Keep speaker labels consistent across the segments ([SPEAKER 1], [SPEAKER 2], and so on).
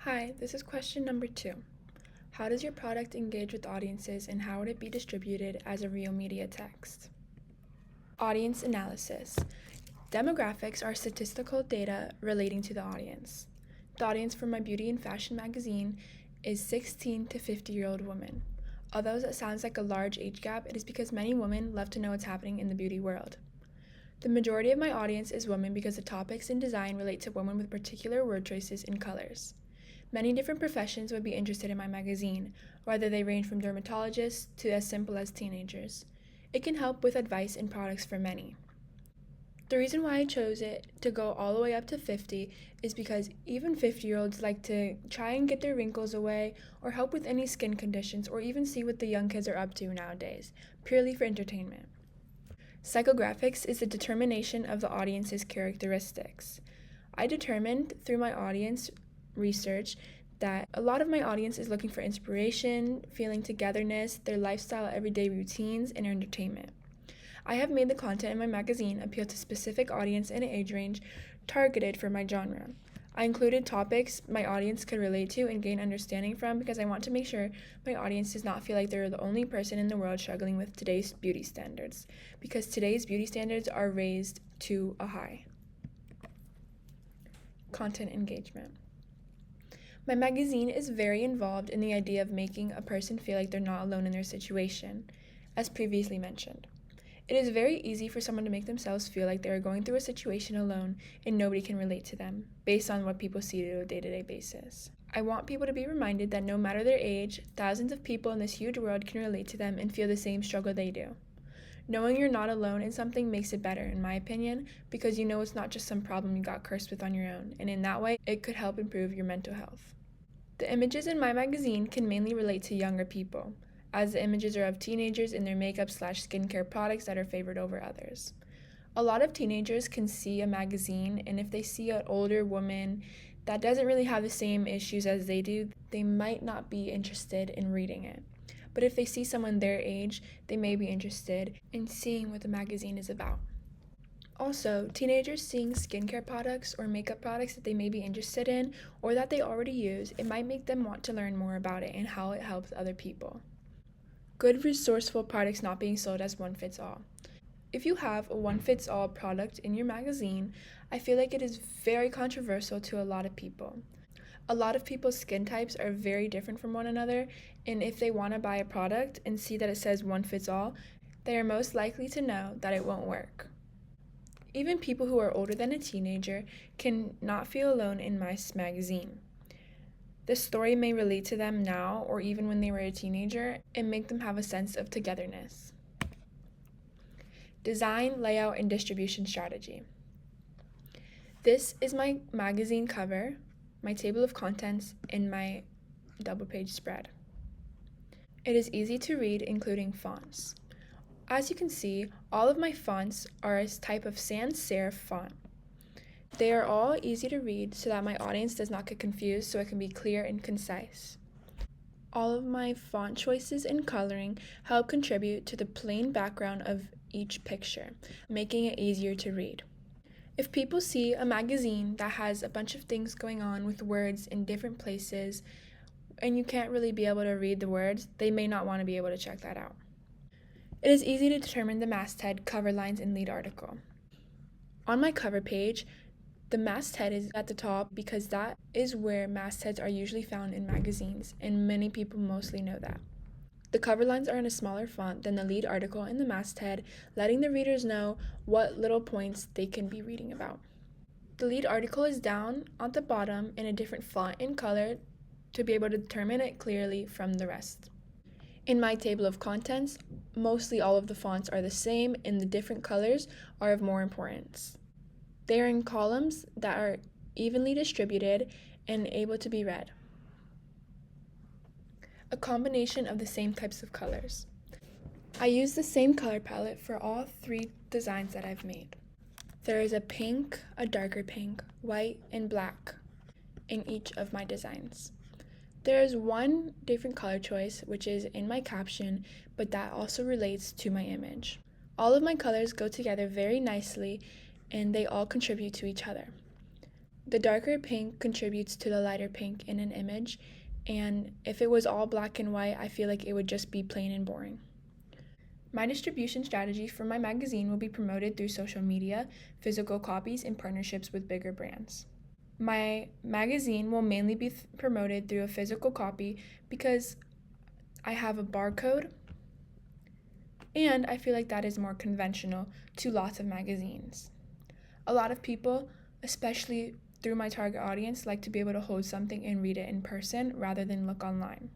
[SPEAKER 1] Hi, this is question number 2. How does your product engage with audiences and how would it be distributed as a real media text? Audience analysis. Demographics are statistical data relating to the audience. The audience for my beauty and fashion magazine is 16 to 50-year-old women. Although that sounds like a large age gap, it is because many women love to know what's happening in the beauty world. The majority of my audience is women because the topics in design relate to women with particular word choices and colors. Many different professions would be interested in my magazine, whether they range from dermatologists to as simple as teenagers. It can help with advice and products for many. The reason why I chose it to go all the way up to 50 is because even 50-year-olds like to try and get their wrinkles away or help with any skin conditions or even see what the young kids are up to nowadays, purely for entertainment. Psychographics is the determination of the audience's characteristics. I determined through my audience research that a lot of my audience is looking for inspiration, feeling togetherness, their lifestyle, everyday routines, and entertainment. I have made the content in my magazine appeal to specific audience and age range targeted for my genre. I included topics my audience could relate to and gain understanding from because I want to make sure my audience does not feel like they're the only person in the world struggling with today's beauty standards, because today's beauty standards are raised to a high. Content engagement. My magazine is very involved in the idea of making a person feel like they're not alone in their situation, as previously mentioned. It is very easy for someone to make themselves feel like they are going through a situation alone and nobody can relate to them, based on what people see on a day-to-day basis. I want people to be reminded that no matter their age, thousands of people in this huge world can relate to them and feel the same struggle they do. Knowing you're not alone in something makes it better, in my opinion, because you know it's not just some problem you got cursed with on your own, and in that way, it could help improve your mental health. The images in my magazine can mainly relate to younger people, as the images are of teenagers in their makeup/skincare products that are favored over others. A lot of teenagers can see a magazine, and if they see an older woman that doesn't really have the same issues as they do, they might not be interested in reading it. But if they see someone their age, they may be interested in seeing what the magazine is about. Also, teenagers seeing skincare products or makeup products that they may be interested in or that they already use, it might make them want to learn more about it and how it helps other people. Good resourceful products not being sold as one fits all. If you have a one fits all product in your magazine, I feel like it is very controversial to a lot of people. A lot of people's skin types are very different from one another, and if they want to buy a product and see that it says one fits all, they are most likely to know that it won't work. Even people who are older than a teenager can not feel alone in my magazine. This story may relate to them now or even when they were a teenager and make them have a sense of togetherness. Design, layout, and distribution strategy. This is my magazine cover, my table of contents, and my double-page spread. It is easy to read, including fonts. As you can see, all of my fonts are a type of sans serif font. They are all easy to read so that my audience does not get confused, so it can be clear and concise. All of my font choices and coloring help contribute to the plain background of each picture, making it easier to read. If people see a magazine that has a bunch of things going on with words in different places, and you can't really be able to read the words, they may not want to be able to check that out. It is easy to determine the masthead, cover lines, and lead article. On my cover page, the masthead is at the top because that is where mastheads are usually found in magazines, and many people mostly know that. The cover lines are in a smaller font than the lead article and the masthead, letting the readers know what little points they can be reading about. The lead article is down at the bottom in a different font and color to be able to determine it clearly from the rest. In my table of contents, mostly all of the fonts are the same and the different colors are of more importance. They are in columns that are evenly distributed and able to be read. A combination of the same types of colors. I use the same color palette for all 3 designs that I've made. There is a pink, a darker pink, white, and black in each of my designs. There is one different color choice, which is in my caption, but that also relates to my image. All of my colors go together very nicely, and they all contribute to each other. The darker pink contributes to the lighter pink in an image, and if it was all black and white, I feel like it would just be plain and boring. My distribution strategy for my magazine will be promoted through social media, physical copies, and partnerships with bigger brands. My magazine will mainly be promoted through a physical copy because I have a barcode, and I feel like that is more conventional to lots of magazines. A lot of people, especially through my target audience, like to be able to hold something and read it in person rather than look online.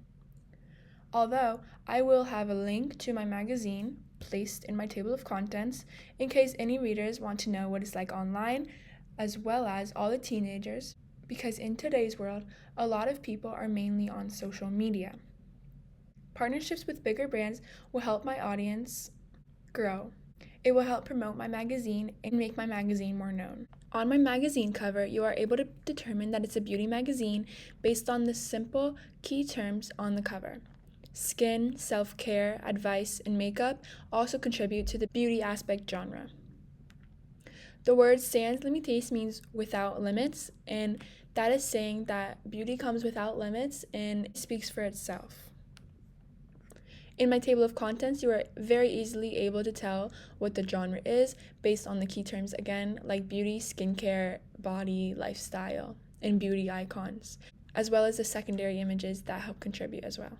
[SPEAKER 1] Although I will have a link to my magazine placed in my table of contents in case any readers want to know what it's like online, as well as all the teenagers, because in today's world, a lot of people are mainly on social media. Partnerships with bigger brands will help my audience grow. It will help promote my magazine and make my magazine more known. On my magazine cover, you are able to determine that it's a beauty magazine based on the simple key terms on the cover. Skin, self-care, advice, and makeup also contribute to the beauty aspect genre. The word sans limites means without limits, and that is saying that beauty comes without limits and speaks for itself. In my table of contents, you are very easily able to tell what the genre is based on the key terms again, like beauty, skincare, body, lifestyle, and beauty icons, as well as the secondary images that help contribute as well.